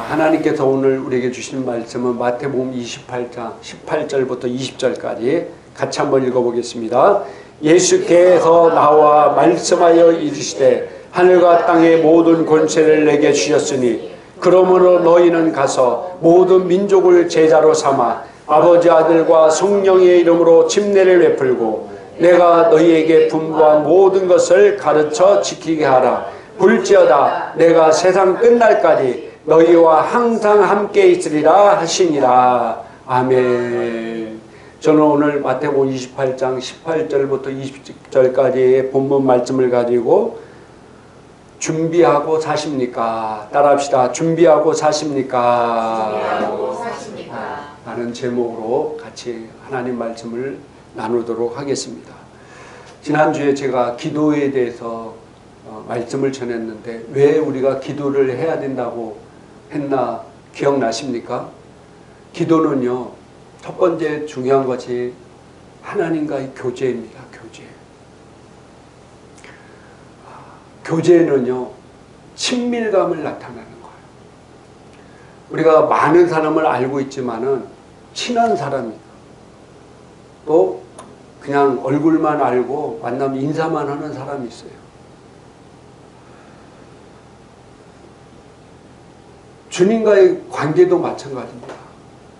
하나님께서 오늘 우리에게 주신 말씀은 마태복음 28장 18절부터 20절까지 같이 한번 읽어보겠습니다. 예수께서 나와 말씀하여 이르시되 하늘과 땅의 모든 권세를 내게 주셨으니 그러므로 너희는 가서 모든 민족을 제자로 삼아 아버지 아들과 성령의 이름으로 침례를 베풀고 내가 너희에게 분부한 모든 것을 가르쳐 지키게 하라. 볼지어다 내가 세상 끝날까지 너희와 항상 함께 있으리라 하시니라. 아멘. 저는 오늘 마태복음 28장 18절부터 20절까지의 본문 말씀을 가지고 준비하고 사십니까? 따라합시다. 준비하고 사십니까? 준비하고 사십니까? 라는 제목으로 같이 하나님 말씀을 나누도록 하겠습니다. 지난주에 제가 기도에 대해서 말씀을 전했는데 왜 우리가 기도를 해야 된다고 했나 기억나십니까? 기도는요, 첫 번째 중요한 것이 하나님과의 교제입니다. 교제는요, 친밀감을 나타내는 거예요. 우리가 많은 사람을 알고 있지만은 친한 사람이 또 그냥 얼굴만 알고 만나면 인사만 하는 사람이 있어요. 주님과의 관계도 마찬가지입니다.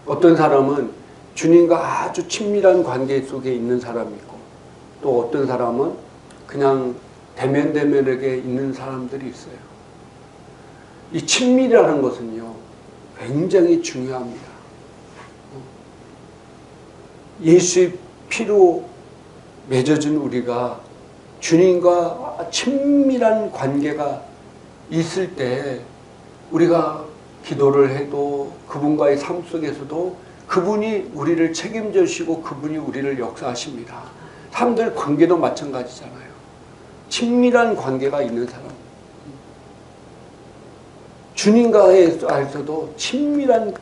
어떤 사람은 주님과 아주 친밀한 관계 속에 있는 사람이 있고 또 어떤 사람은 그냥 대면대면하게 있는 사람들이 있어요. 이 친밀이라는 것은요, 굉장히 중요합니다. 예수의 피로 맺어진 우리가 주님과 친밀한 관계가 있을 때 우리가 기도를 해도 그분과의 삶 속에서도 그분이 우리를 책임져 주시고 그분이 우리를 역사하십니다. 사람들 관계도 마찬가지잖아요. 친밀한 관계가 있는 사람, 주님과에서도 친밀한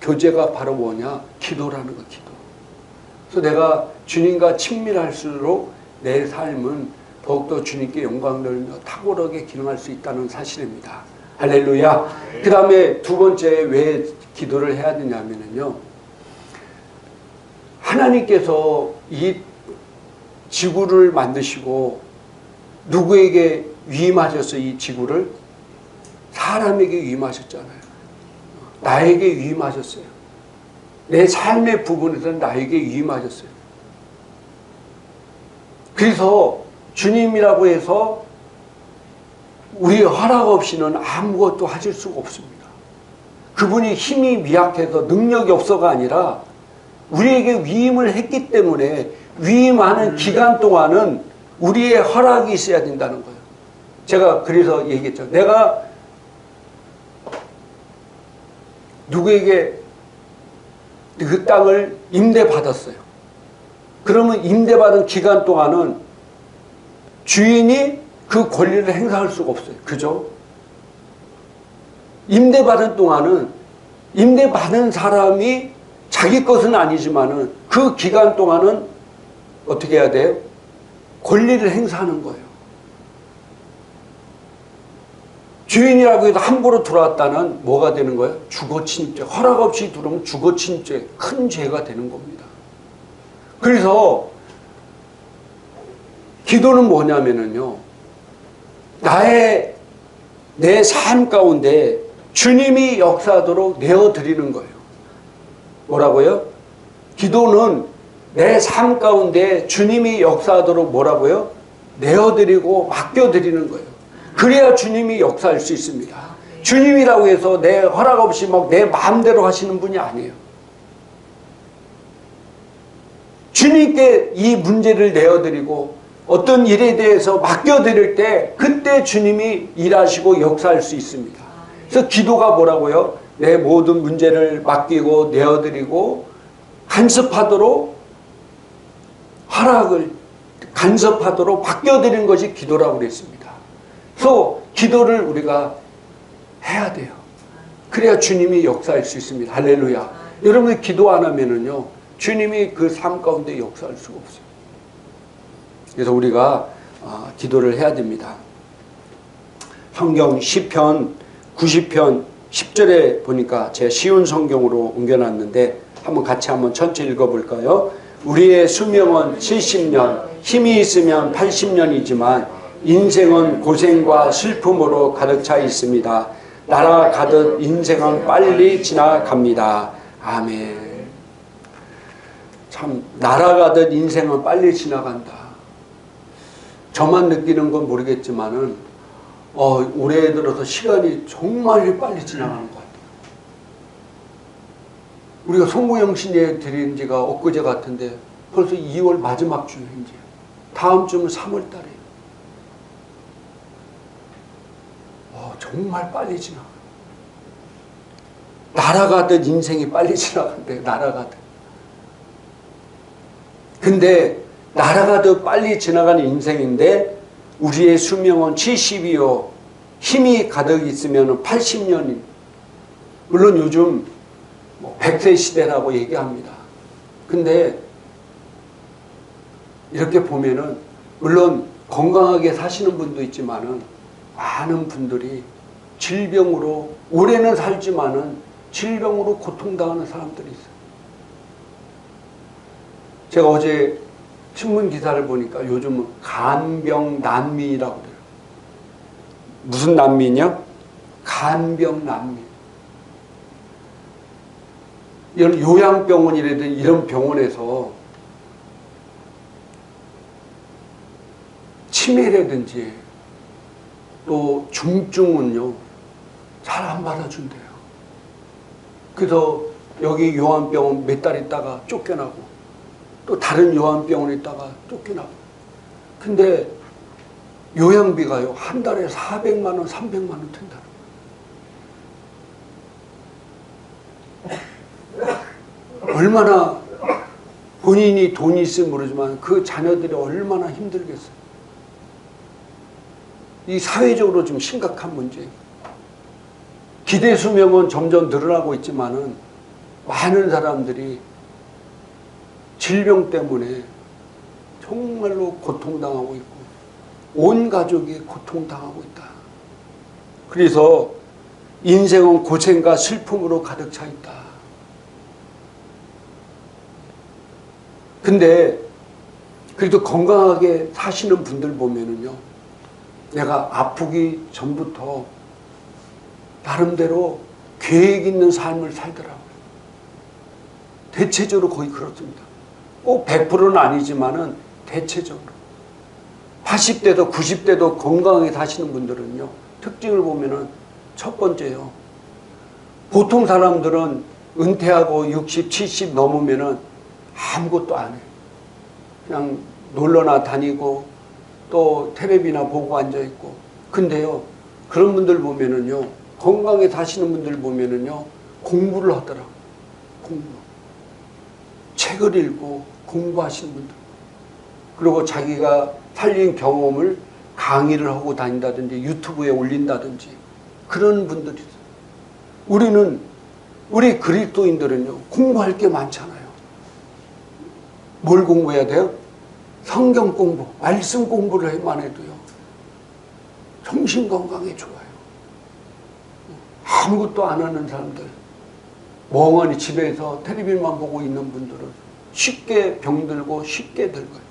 교제가 바로 뭐냐? 기도라는 거, 기도. 그래서 내가 주님과 친밀할수록 내 삶은 더욱더 주님께 영광 돌리며 탁월하게 기능할 수 있다는 사실입니다. 할렐루야. 그 다음에 두 번째 왜 기도를 해야 되냐면요, 하나님께서 이 지구를 만드시고 누구에게 위임하셨어요? 이 지구를? 사람에게 위임하셨잖아요. 나에게 위임하셨어요. 내 삶의 부분에서는 나에게 위임하셨어요. 그래서 주님이라고 해서 우리 허락 없이는 아무것도 하실 수가 없습니다. 그분이 힘이 미약해서 능력이 없어가 아니라 우리에게 위임을 했기 때문에 위임하는 기간 동안은 우리의 허락이 있어야 된다는 거예요. 제가 그래서 얘기했죠. 내가 누구에게 그 땅을 임대받았어요. 그러면 임대받은 기간 동안은 주인이 그 권리를 행사할 수가 없어요. 그죠? 임대받은 동안은 임대받은 사람이 자기 것은 아니지만은 그 기간 동안은 어떻게 해야 돼요? 권리를 행사하는 거예요. 주인이라고 해서 함부로 들어왔다는 뭐가 되는 거예요? 주거침입죄. 허락 없이 들어오면 주거침입죄, 큰 죄가 되는 겁니다. 그래서 기도는 뭐냐면요, 내 삶 가운데 주님이 역사하도록 내어드리는 거예요. 뭐라고요? 기도는 내 삶 가운데 주님이 역사하도록 뭐라고요? 내어드리고 맡겨드리는 거예요. 그래야 주님이 역사할 수 있습니다. 주님이라고 해서 내 허락 없이 막 내 마음대로 하시는 분이 아니에요. 주님께 이 문제를 내어드리고 어떤 일에 대해서 맡겨드릴 때 그때 주님이 일하시고 역사할 수 있습니다. 그래서 기도가 뭐라고요? 내 모든 문제를 맡기고 내어드리고 간섭하도록 허락을 간섭하도록 맡겨드리는 것이 기도라고 그랬습니다. 그래서 기도를 우리가 해야 돼요. 그래야 주님이 역사할 수 있습니다. 할렐루야. 여러분이 기도 안 하면은요, 주님이 그 삶 가운데 역사할 수가 없어요. 그래서 우리가 기도를 해야 됩니다. 성경 시편 90편 10절에 보니까 제가 쉬운 성경으로 옮겨놨는데 한번 같이 한번 천천히 읽어볼까요? 우리의 수명은 70년, 힘이 있으면 80년이지만 인생은 고생과 슬픔으로 가득 차 있습니다. 날아가듯 인생은 빨리 지나갑니다. 아멘. 참 날아가듯 인생은 빨리 지나간다. 저만 느끼는 건 모르겠지만은 올해 들어서 시간이 정말 빨리 지나가는 것 같아요. 우리가 송구영신예 드린 지가 엊그제 같은데 벌써 2월 마지막 주에 이제 다음 주면 3월 달이에요. 정말 빨리 지나가요. 날아가듯 인생이 빨리 지나간대. 날아가듯. 근데 날아가듯 빨리 지나가는 인생인데 우리의 수명은 70이요. 힘이 가득 있으면 80년이. 물론 요즘 100세 시대라고 얘기합니다. 근데 이렇게 보면은 물론 건강하게 사시는 분도 있지만은 많은 분들이 질병으로 오래는 살지만은 질병으로 고통당하는 사람들이 있어요. 제가 어제 신문 기사를 보니까 요즘은 간병 난민이라고 그래요. 무슨 난민이요? 간병 난민. 이런 요양병원이라든지 이런 병원에서 치매라든지 또 중증은요 잘 안 받아준대요. 그래서 여기 요한병원 몇 달 있다가 쫓겨나고 또 다른 요한병원에 있다가 쫓겨나고. 근데 요양비가요 한 달에 400만 원 300만 원 든다. 얼마나 본인이 돈이 있으면 모르지만 그 자녀들이 얼마나 힘들겠어요. 이 사회적으로 좀 심각한 문제예요. 기대 수명은 점점 늘어나고 있지만은 많은 사람들이 질병 때문에 정말로 고통당하고 있고 온 가족이 고통당하고 있다. 그래서 인생은 고생과 슬픔으로 가득 차 있다. 근데 그래도 건강하게 사시는 분들 보면은요, 내가 아프기 전부터 나름대로 계획 있는 삶을 살더라고요. 대체적으로 거의 그렇습니다. 꼭 100%는 아니지만은 대체적으로 80대도 90대도 건강하게 사시는 분들은요, 특징을 보면은 첫 번째요, 보통 사람들은 은퇴하고 60, 70 넘으면은 아무것도 안 해요. 그냥 놀러나 다니고 또 텔레비나 보고 앉아있고. 근데요, 그런 분들 보면은요, 건강하게 사시는 분들 보면은요, 공부를 하더라고요. 공부. 책을 읽고 공부하시는 분들. 그리고 자기가 살린 경험을 강의를 하고 다닌다든지 유튜브에 올린다든지 그런 분들이 있어요. 우리 그리스도인들은요, 공부할 게 많잖아요. 뭘 공부해야 돼요? 성경 공부, 말씀 공부를 해만 해도요, 정신건강에 좋아요. 아무것도 안 하는 사람들, 멍하니 집에서 텔레비만 보고 있는 분들은 쉽게 병들고 쉽게 늙어요.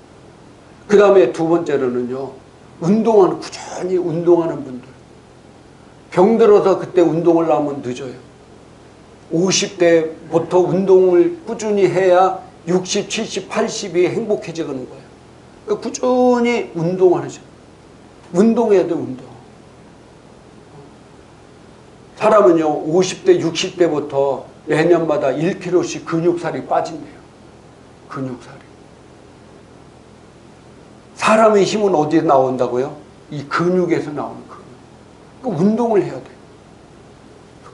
그 다음에 두 번째로는요, 꾸준히 운동하는 분들. 병들어서 그때 운동을 하면 늦어요. 50대부터 운동을 꾸준히 해야 60, 70, 80이 행복해지는 거예요. 그러니까 꾸준히 운동을 하죠. 운동해야 돼, 운동. 사람은요, 50대, 60대부터 매년마다 1kg씩 근육살이 빠진대요. 근육살이. 사람의 힘은 어디에 나온다고요? 이 근육에서 나오는 근육. 그러니까 운동을 해야 돼.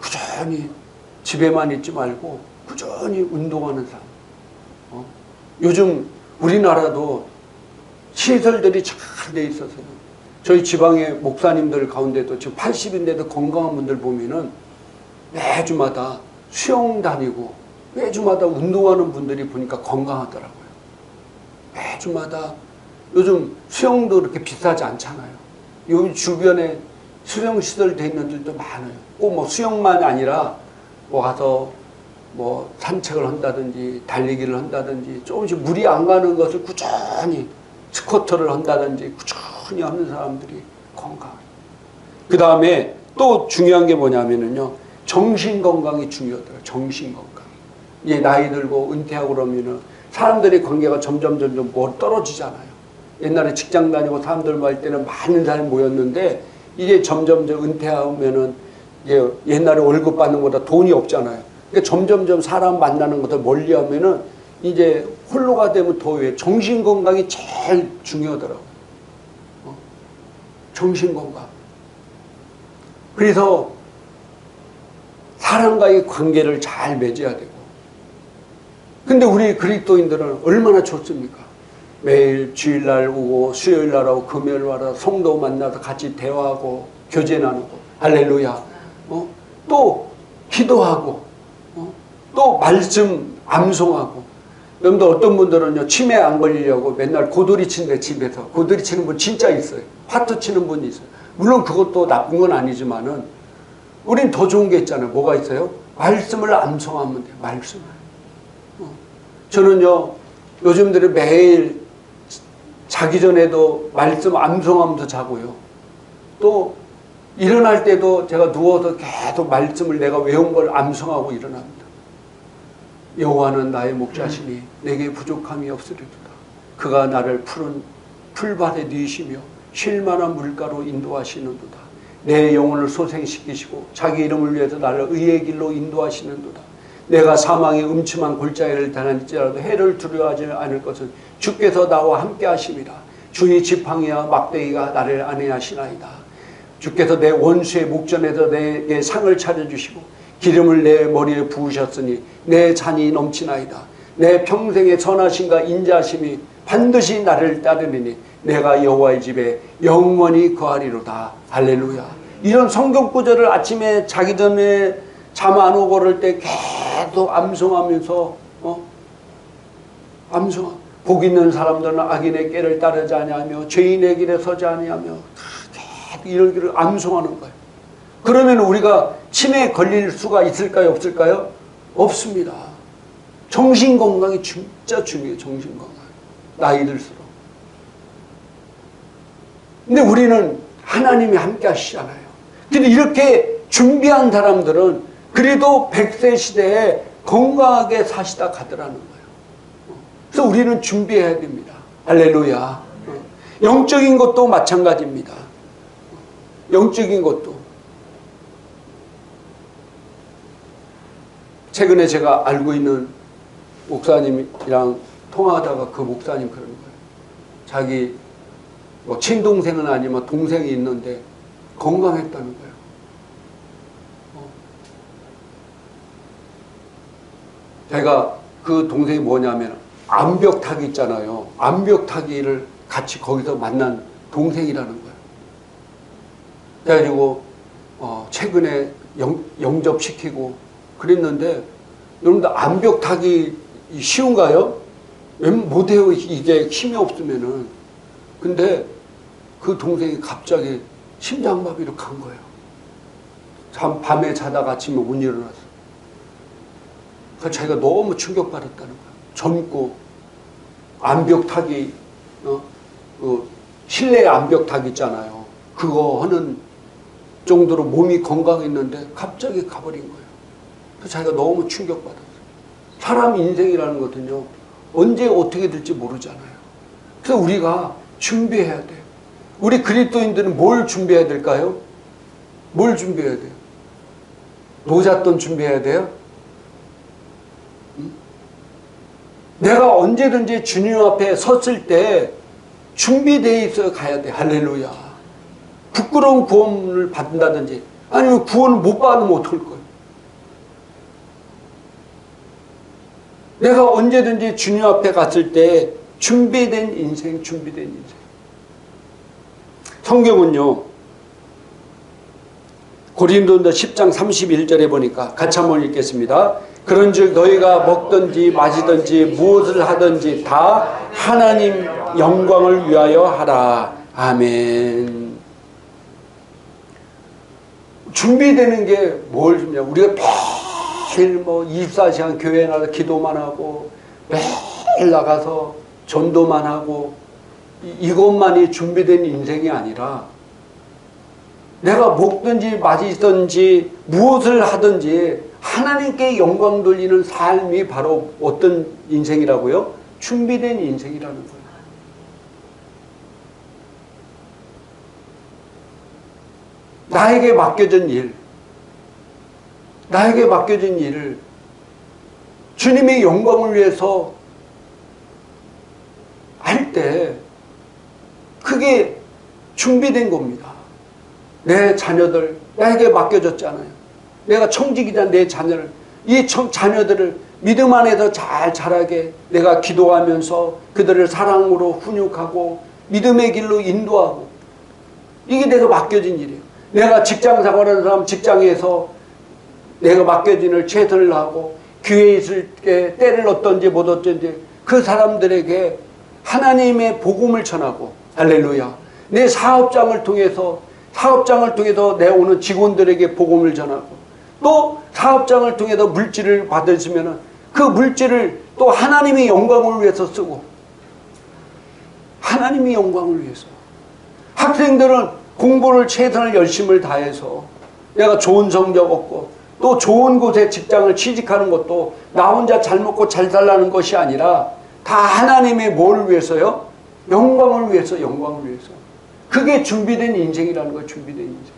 꾸준히 집에만 있지 말고 꾸준히 운동하는 사람. 요즘 우리나라도 시설들이 잘 돼 있어서요. 저희 지방의 목사님들 가운데도 지금 80인데도 건강한 분들 보면은 매주마다 수영 다니고 매주마다 운동하는 분들이 보니까 건강하더라고요. 매주마다. 요즘 수영도 그렇게 비싸지 않잖아요. 여기 주변에 수영시설 돼 있는 데도 많아요. 꼭 뭐 수영만 아니라 뭐 가서 뭐 산책을 한다든지 달리기를 한다든지 조금씩 물이 안 가는 것을 꾸준히 스쿼트를 한다든지 꾸준히 하는 사람들이 건강. 그 다음에 또 중요한 게 뭐냐면은요, 정신 건강이 중요하더라고요. 정신 건강. 이제 나이 들고 은퇴하고 그러면은 사람들의 관계가 점점 떨어지잖아요. 옛날에 직장 다니고 사람들 모일 때는 많은 사람이 모였는데 이제 점점 은퇴하면은 이제 옛날에 월급 받는 것보다 돈이 없잖아요. 그러니까 점점 사람 만나는 것을 멀리 하면은 이제 홀로가 되면 더 왜 정신 건강이 제일 중요하더라고요. 정신 건강. 그래서 사람과의 관계를 잘 맺어야 되고. 근데 우리 그리스도인들은 얼마나 좋습니까? 매일 주일날 오고 수요일날 오고 금요일 와서 성도 만나서 같이 대화하고 교제 나누고 할렐루야. 또 기도하고 또 말씀 암송하고. 여러분들 어떤 분들은요, 치매 안 걸리려고 맨날 고돌이 치는데 집에서 고돌이 치는 분 진짜 있어요. 화투 치는 분이 있어요. 물론 그것도 나쁜 건 아니지만은 우린 더 좋은 게 있잖아요. 뭐가 있어요? 말씀을 암송하면 돼요. 말씀을. 저는요, 요즘들은 매일 자기 전에도 말씀 암송하면서 자고요. 또 일어날 때도 제가 누워서 계속 말씀을 내가 외운 걸 암송하고 일어납니다. 여호와는 나의 목자시니 내게 부족함이 없으리로다. 그가 나를 푸른 풀밭에 누이시며 쉴 만한 물가로 인도하시는도다. 내 영혼을 소생시키시고 자기 이름을 위해서 나를 의의 길로 인도하시는도다. 내가 사망의 음침한 골짜기를 다닐지라도 해를 두려워하지 않을 것은 주께서 나와 함께 하심이라. 주의 지팡이와 막대기가 나를 안위하시나이다. 주께서 내 원수의 목전에서 내게 상을 차려주시고 기름을 내 머리에 부으셨으니 내 잔이 넘치나이다. 내 평생의 선하심과 인자하심이 반드시 나를 따르리니 내가 여호와의 집에 영원히 거하리로다. 할렐루야. 이런 성경 구절을 아침에 자기 전에 잠 안 오고 그럴 때 계속 암송하면서 암송. 복 있는 사람들은 악인의 꾀를 따르지 아니하며 죄인의 길에 서지 아니하며 계속 이런 길을 암송하는 거예요. 그러면 우리가 치매에 걸릴 수가 있을까요? 없을까요? 없습니다. 정신 건강이 진짜 중요해요. 정신 건강. 나이 들수록. 근데 우리는 하나님이 함께 하시잖아요. 근데 이렇게 준비한 사람들은 그래도 100세 시대에 건강하게 사시다 가더라는 거예요. 그래서 우리는 준비해야 됩니다. 할렐루야. 영적인 것도 마찬가지입니다. 영적인 것도. 최근에 제가 알고 있는 목사님이랑 통화하다가 그 목사님 그러는 거예요. 자기 뭐 친동생은 아니지만 동생이 있는데 건강했다는 거예요. 제가 그 동생이 뭐냐면 암벽타기 있잖아요. 암벽타기를 같이 거기서 만난 동생이라는 거예요. 그래가지고 최근에 영접시키고 그랬는데, 여러분들 암벽타기 쉬운가요? 못해요. 이게 힘이 없으면은. 근데 그 동생이 갑자기 심장마비로 간 거예요. 밤에 자다가 아침에 못 일어났어. 그래서 자기가 너무 충격받았다는 거예요. 젊고 암벽타기, 실내 암벽타기 있잖아요. 그거 하는 정도로 몸이 건강했는데 갑자기 가버린 거예요. 그래서 자기가 너무 충격받았어요. 사람 인생이라는 것은요, 언제 어떻게 될지 모르잖아요. 그래서 우리가 준비해야 돼요. 우리 그리스도인들은 뭘 준비해야 될까요? 뭘 준비해야 돼요? 노잣돈 준비해야 돼요? 내가 언제든지 주님 앞에 섰을 때 준비되어 있어야 가야 돼. 할렐루야. 부끄러운 구원을 받는다든지 아니면 구원을 못 받으면 어떡할 거예요? 내가 언제든지 주님 앞에 갔을 때 준비된 인생, 준비된 인생. 성경은요, 고린도전서 10장 31절에 보니까 같이 한번 읽겠습니다. 그런즉 너희가 먹든지 마시든지 무엇을 하든지 다 하나님 영광을 위하여 하라. 아멘. 준비되는 게 뭘 주냐. 우리가 매일 뭐 24시간 교회에 나가서 기도만 하고 매일 나가서 전도만 하고 이것만이 준비된 인생이 아니라 내가 먹든지 마시든지 무엇을 하든지 하나님께 영광 돌리는 삶이 바로 어떤 인생이라고요? 준비된 인생이라는 거예요. 나에게 맡겨진 일을 주님의 영광을 위해서 할 때 그게 준비된 겁니다. 내 자녀들 나에게 맡겨졌잖아요. 내가 청직이자 내 자녀를 이 자녀들을 믿음 안에서 잘 자라게 내가 기도하면서 그들을 사랑으로 훈육하고 믿음의 길로 인도하고 이게 내가 맡겨진 일이에요. 내가 직장 생활하는 사람 직장에서 내가 맡겨진 일 최선을 하고 교회에 있을 때 때를 얻든지 못 얻든지 그 사람들에게 하나님의 복음을 전하고 할렐루야. 내 사업장을 통해서 내 오는 직원들에게 복음을 전하고 또 사업장을 통해서 물질을 받으시면 그 물질을 또 하나님의 영광을 위해서 쓰고 하나님의 영광을 위해서 학생들은 공부를 최선을 열심을 다해서 내가 좋은 성적 얻고 또 좋은 곳에 직장을 취직하는 것도 나 혼자 잘 먹고 잘 살라는 것이 아니라 다 하나님의 뭘 위해서요? 영광을 위해서. 그게 준비된 인생이라는 거예요. 준비된 인생.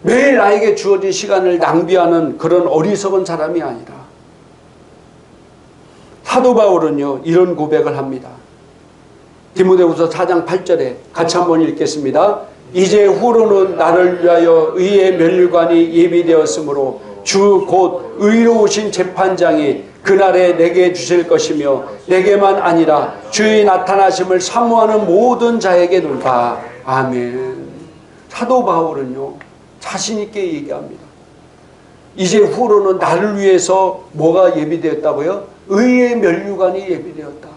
매일 나에게 주어진 시간을 낭비하는 그런 어리석은 사람이 아니라 사도 바울은요 이런 고백을 합니다. 디모데후서 4장 8절에 같이 한번 읽겠습니다. 이제 후로는 나를 위하여 의의 면류관이 예비되었으므로 주 곧 의로우신 재판장이 그날에 내게 주실 것이며 내게만 아니라 주의 나타나심을 사모하는 모든 자에게 돌다. 아멘. 사도 바울은요 자신 있게 얘기합니다. 이제 후로는 나를 위해서 뭐가 예비되었다고요? 의의 면류관이 예비되었다.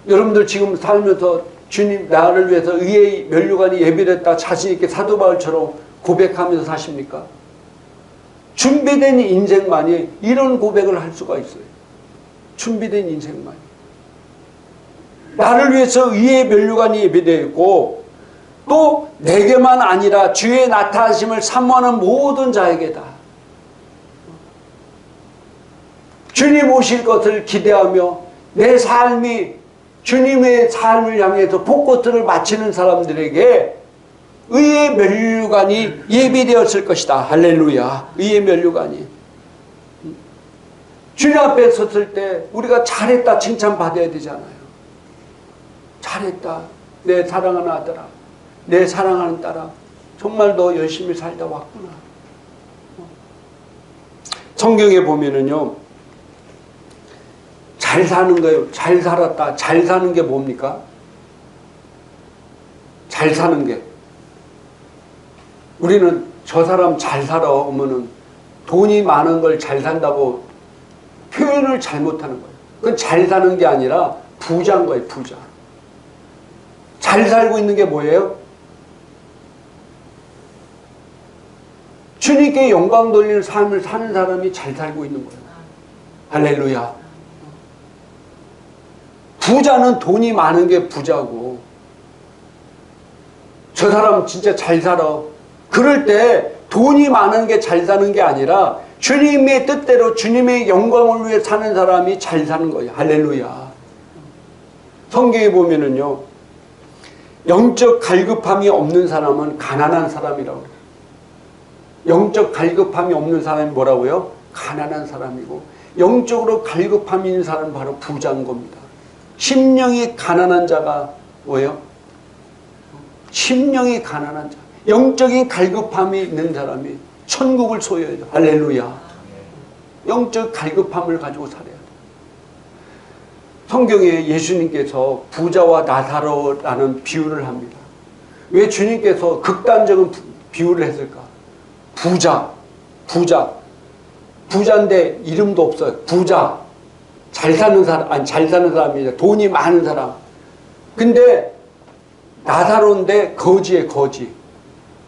여러분들 지금 살면서 주님 나를 위해서 의의 면류관이 예비됐다 자신 있게 사도 바울처럼 고백하면서 사십니까? 준비된 인생만이 이런 고백을 할 수가 있어요. 준비된 인생만이. 나를 위해서 의의 면류관이 예비되어 있고 또 내게만 아니라 주의 나타나심을 사모하는 모든 자에게다. 주님 오실 것을 기대하며 내 삶이 주님의 삶을 향해서 복꽃을 바치는 사람들에게 의의 면류관이 예비되었을 것이다. 할렐루야. 의의 면류관이. 주님 앞에 섰을 때 우리가 잘했다 칭찬받아야 되잖아요. 잘했다. 내 사랑하는 아들아. 내 사랑하는 딸아. 정말 너 열심히 살다 왔구나. 성경에 보면은요. 잘 사는 거예요. 잘 살았다. 잘 사는 게 뭡니까? 잘 사는 게. 우리는 저 사람 잘 살아 오면은 돈이 많은 걸 잘 산다고 표현을 잘못하는 거예요. 그건 잘 사는 게 아니라 부자인 거예요. 부자. 잘 살고 있는 게 뭐예요? 주님께 영광 돌리는 삶을 사는 사람이 잘 살고 있는 거예요. 할렐루야. 부자는 돈이 많은 게 부자고 저 사람 진짜 잘 살아. 그럴 때 돈이 많은 게 잘 사는 게 아니라 주님의 뜻대로 주님의 영광을 위해 사는 사람이 잘 사는 거예요. 할렐루야. 성경에 보면은요. 영적 갈급함이 없는 사람은 가난한 사람이라고 그래요. 영적 갈급함이 없는 사람이 뭐라고요? 가난한 사람이고 영적으로 갈급함이 있는 사람은 바로 부자인 겁니다. 심령이 가난한 자가 뭐예요? 심령이 가난한 자. 영적인 갈급함이 있는 사람이 천국을 소유해요. 할렐루야. 영적 갈급함을 가지고 살아야 돼요. 성경에 예수님께서 부자와 나사로라는 비유를 합니다. 왜 주님께서 극단적인 비유를 했을까? 부자인데 이름도 없어요. 부자. 잘 사는 사람, 아니 잘 사는 사람이죠. 돈이 많은 사람. 근데 나사로운데 거지에 거지.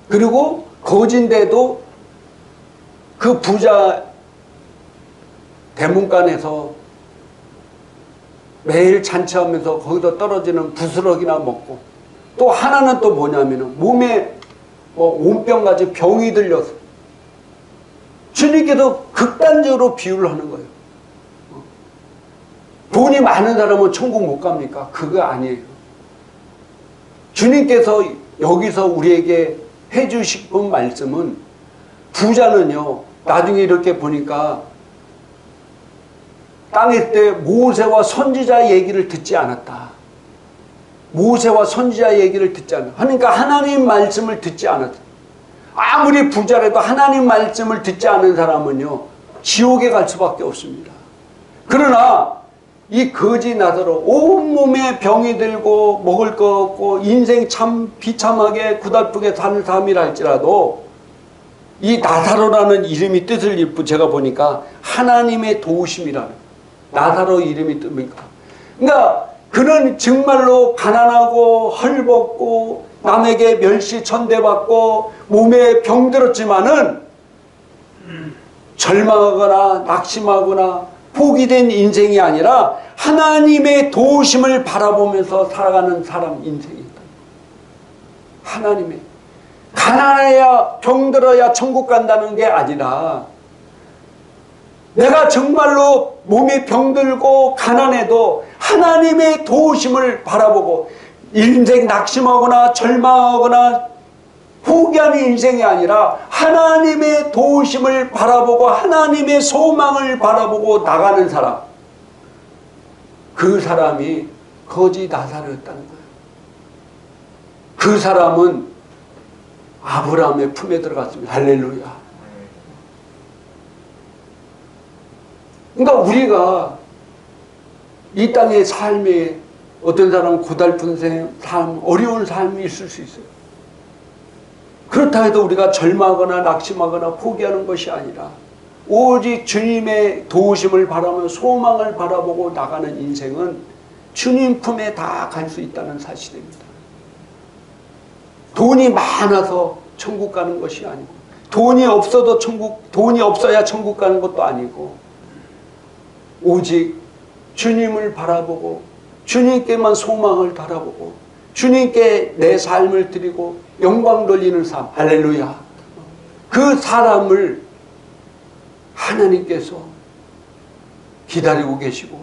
그리고 거지인데도 그 부자 대문간에서 매일 잔치하면서 거기서 떨어지는 부스러기나 먹고, 또 하나는 또 뭐냐면은 몸에 온병까지 병이 들려서 주님께서 극단적으로 비유를 하는 거예요. 돈이 많은 사람은 천국 못 갑니까? 그거 아니에요. 주님께서 여기서 우리에게 해주신 말씀은, 부자는요 나중에 이렇게 보니까 땅에 있을 때 모세와 선지자 얘기를 듣지 않았다. 모세와 선지자 얘기를 듣지 않았다. 그러니까 하나님 말씀을 듣지 않았다. 아무리 부자라도 하나님 말씀을 듣지 않은 사람은요 지옥에 갈 수밖에 없습니다. 그러나 이 거지 나사로 온몸에 병이 들고 먹을 거 없고 인생 참 비참하게 고달프게 사는 사람이라 할지라도, 이 나사로라는 이름이 뜻을 읽고 제가 보니까 하나님의 도우심이라는, 나사로 이름이 뜻입니까? 그러니까 그는 정말로 가난하고 헐벗고 남에게 멸시 천대받고 몸에 병들었지만은 절망하거나 낙심하거나 포기된 인생이 아니라 하나님의 도우심을 바라보면서 살아가는 사람 인생이다. 하나님의, 가난해야 병들어야 천국 간다는 게 아니라, 내가 정말로 몸이 병들고 가난해도 하나님의 도우심을 바라보고, 인생 낙심하거나 절망하거나 포기하는 인생이 아니라 하나님의 도우심을 바라보고 하나님의 소망을 바라보고 나가는 사람, 그 사람이 거지 나사로였다는 거예요. 그 사람은 아브라함의 품에 들어갔습니다. 할렐루야. 그러니까 우리가 이 땅의 삶에 어떤 사람은 고달픈 삶, 어려운 삶이 있을 수 있어요. 그렇다 해도 우리가 절망하거나 낙심하거나 포기하는 것이 아니라 오직 주님의 도우심을 바라며 소망을 바라보고 나가는 인생은 주님 품에 다 갈 수 있다는 사실입니다. 돈이 많아서 천국 가는 것이 아니고, 돈이 없어야 천국 가는 것도 아니고, 오직 주님을 바라보고 주님께만 소망을 바라보고 주님께 내 삶을 드리고 영광 돌리는 삶, 할렐루야. 그 사람을 하나님께서 기다리고 계시고,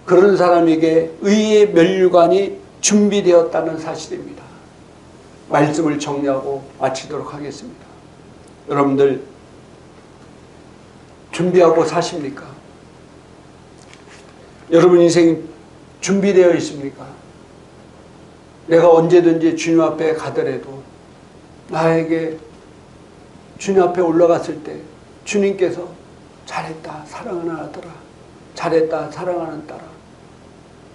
그런 사람에게 의의 면류관이 준비되었다는 사실입니다. 말씀을 정리하고 마치도록 하겠습니다. 여러분들 준비하고 사십니까? 여러분 인생 준비되어 있습니까? 내가 언제든지 주님 앞에 가더라도 나에게 주님 앞에 올라갔을 때 주님께서 잘했다 사랑하는 아들아, 잘했다 사랑하는 딸아,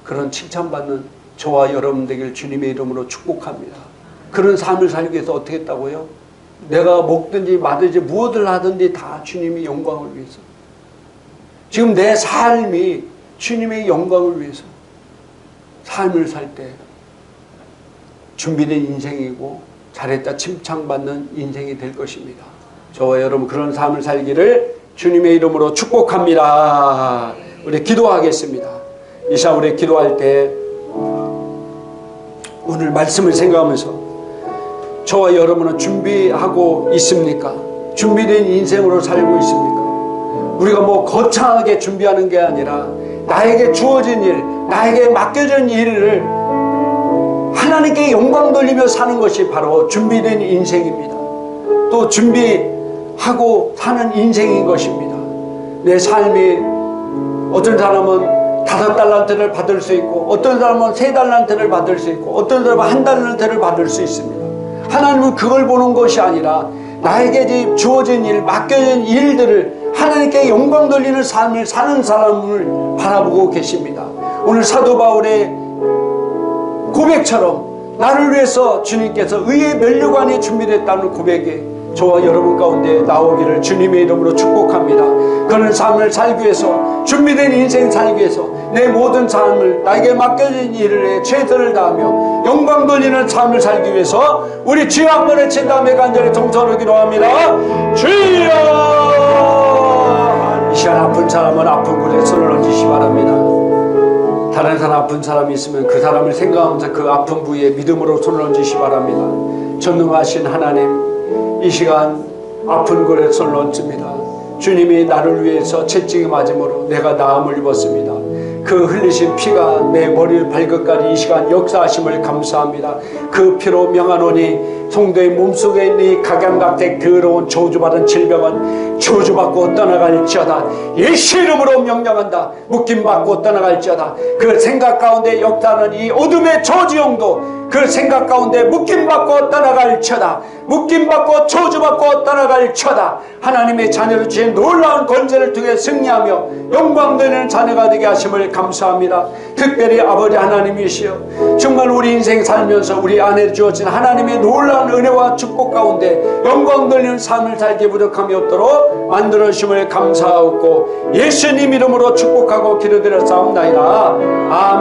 그런 칭찬받는 저와 여러분 되길 주님의 이름으로 축복합니다. 그런 삶을 살기 위해서 어떻게 했다고요? 내가 먹든지 마든지 무엇을 하든지 다 주님의 영광을 위해서, 지금 내 삶이 주님의 영광을 위해서 삶을 살 때 준비된 인생이고 잘했다 칭찬받는 인생이 될 것입니다. 저와 여러분 그런 삶을 살기를 주님의 이름으로 축복합니다. 우리 기도하겠습니다. 이 시간 우리 기도할 때 오늘 말씀을 생각하면서 저와 여러분은 준비하고 있습니까? 준비된 인생으로 살고 있습니까? 우리가 뭐 거창하게 준비하는 게 아니라 나에게 주어진 일, 나에게 맡겨진 일을 하나님께 영광 돌리며 사는 것이 바로 준비된 인생입니다. 또 준비하고 사는 인생인 것입니다. 내 삶이 어떤 사람은 5달란트를 받을 수 있고, 어떤 사람은 3달란트를 받을 수 있고, 어떤 사람은 1달란트를 받을 수 있습니다. 하나님은 그걸 보는 것이 아니라 나에게 주어진 일, 맡겨진 일들을 하나님께 영광 돌리는 삶을 사는 사람을 바라보고 계십니다. 오늘 사도 바울의 고백처럼 나를 위해서 주님께서 의의 면류관이 준비됐다는 고백이 저와 여러분 가운데 나오기를 주님의 이름으로 축복합니다. 그런 삶을 살기 위해서, 준비된 인생 살기 위해서 내 모든 삶을 나에게 맡겨진 일을 해 최선을 다하며 영광 돌리는 삶을 살기 위해서 우리 주여 한번 외친 다음에 간절히 동서로 기도합니다. 주여! 이 시간 아픈 사람은 아픈 곳에 손을 얹으시기 바랍니다. 다른 사람 아픈 사람이 있으면 그 사람을 생각하면서 그 아픈 부위에 믿음으로 손을 얹으시기 바랍니다. 전능하신 하나님, 이 시간 아픈 곳에 손을 얹습니다. 주님이 나를 위해서 채찍이 맞음으로 내가 나음을 입었습니다. 그 흘리신 피가 내 머리를 발끝까지 이 시간 역사하심을 감사합니다. 그 피로 명하노니 성도의 몸속에 있는 이 각양각색 더러운 저주받은 질병은 저주받고 떠나갈지어다. 예수 이름으로 명령한다. 묶임받고 떠나갈지어다. 그 생각 가운데 역사하는 이 어둠의 저주영도 그 생각 가운데 묶임받고 떠나갈지어다. 묶임받고 저주받고 떠나갈지어다. 하나님의 자녀를 주신 놀라운 권세를 통해 승리하며 영광되는 자녀가 되게 하심을 감사합니다. 특별히 아버지 하나님이시여, 정말 우리 인생 살면서 우리 안에 주어진 하나님의 놀라운 은혜와 축복 가운데 영광 돌리는 삶을 살기 부족함이 없도록 만들어 주심을 감사하고 예수님 이름으로 축복하고 기도드렸사옵나이다. 아멘.